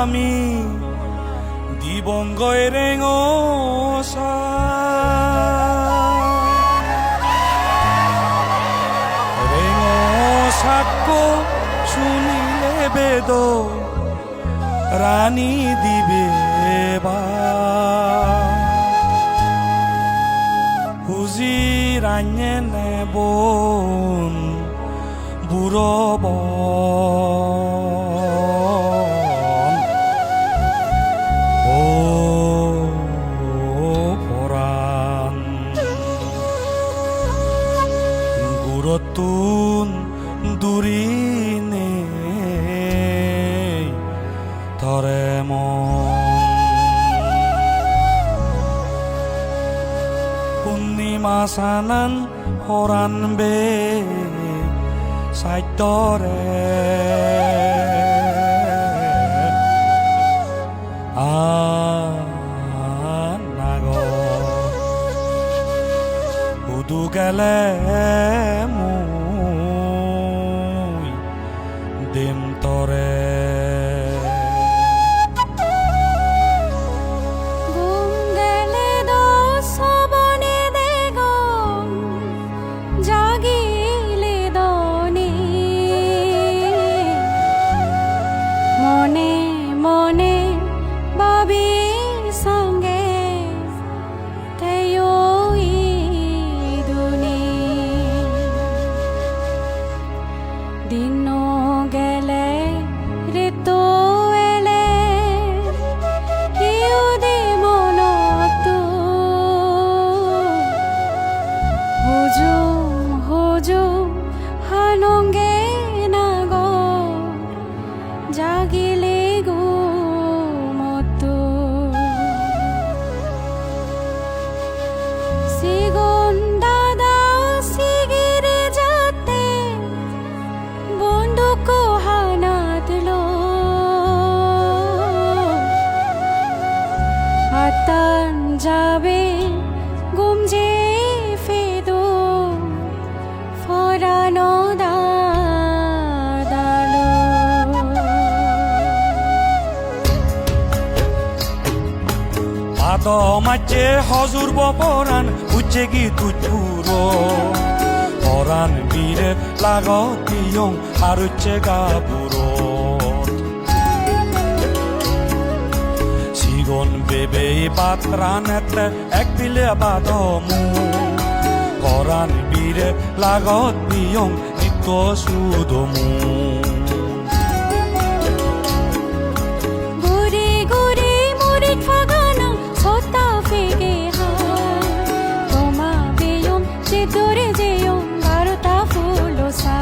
আমি দিবংগই রেঙসা রেঙসাকো শুনিলে বেদ রানী দিবে HuJI রাnye nebon burobon o poran gurotun durine toremon Purnimasanan horan be saitore anago udu gele mui dim tore যাবে গুমজে ফেদো ফরানো দাদালো পাদ মাঝে হজুর বপরান উচ্চে কি তুচুরো পরান বীরে লাগতিয়ং আর উচ্চে গাবুরো Sigon bebe patranete ek bile badomu Koran bire lagot biyong nito sudomu Guri guri murid fagana sota fege ha Toma biyong chidore jeyong barota fulo sa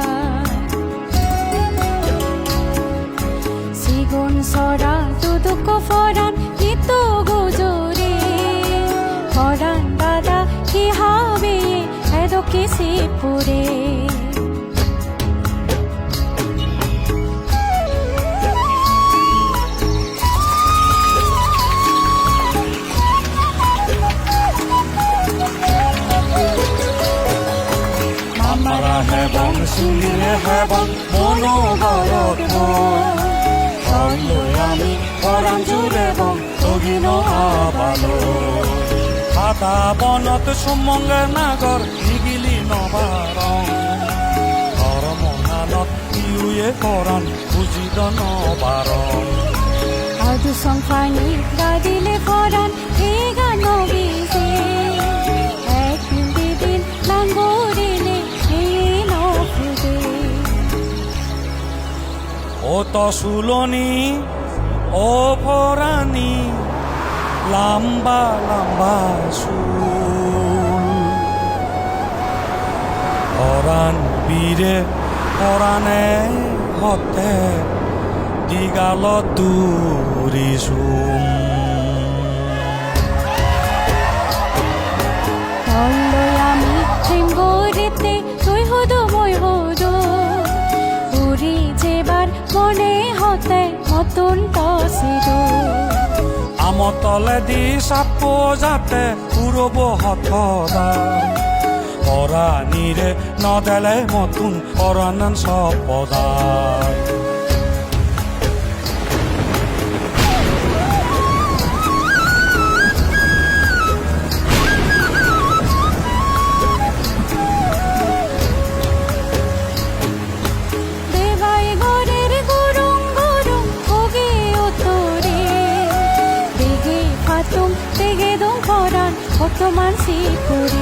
Sigon sora tuduko foran Ito gojore Foran dada ki habe edo kisi pure Mamara hebon singire hebon mono gorot mon Holloi ami koran jure bon Togino abalo Hata bonot sumonge nagor Nigili nobarong Hormonanot iuye koran Bujido nobarong Adu songfani dadile foran Ega nobize Ek didin langorine Hino fude Oto suloni O porani lamba lamba sul Oran bire orane hote digalo turisum Holloi ami trimgorete Toi hodo moi hodo Uri jebar mone hote Motun tosido আমতলে দি সাপো যাতে উড়ব হতদা পরাণীরে নদেলে মতুন পরাণন সপদায় 되게 동거란 어떠만 시푸리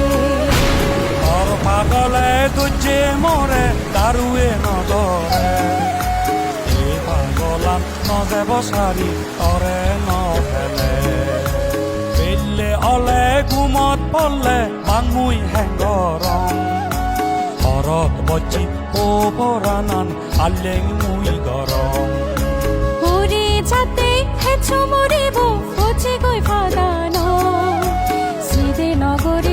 তৰ পাগলে দুজে মৰে দাৰুৱে নধৰে এই পাগলাম নযাব চাৰি তৰে নভেলে বেলে অলে গুমত পলে মাংমুই হেংগৰং ঘৰত বজি পৰানান আলেং মুই গৰম 우리 자때 해초 모리보 오지고이 바다노 시대 너구리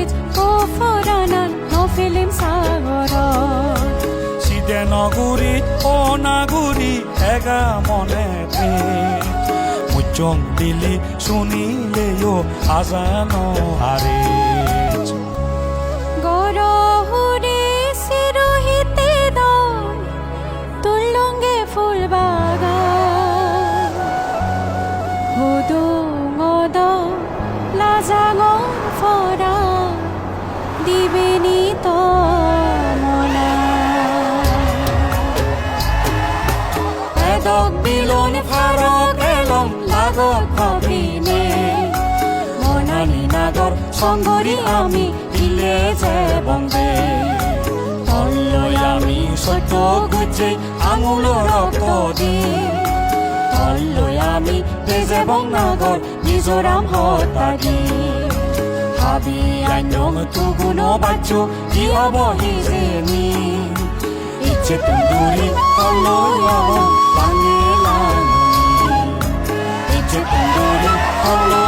오포라난 너 필름 사거라 সিদে নগুৰিত অনাগুৰি এগা মনে মুচং দিলি শুনিলেও আজান হাৰে গরহুরে সিরোহিতে দাও তুলঙ্গে ফুল বাগান হুদুঙদ লাজাঙ ফরা দিবেনি তমনা এদক বিলন ফারক এলম লাগত ভাবিনে মনানি নাগর সংগরি আমি দিলে যে বন্দে তল্লই আমি সত্য গুজে আঙুল রক্ত দি তল্লই আমি তেজে বংনাগর মিজোরাম হতাদি ভাবি আইনং তুগুণ বাচ্য কি হব হিজেনি ইচ্ছে তুন্দুরি তল্লই আম বাঙে লাঙি ইচ্ছে তুন্দুরি তল্লই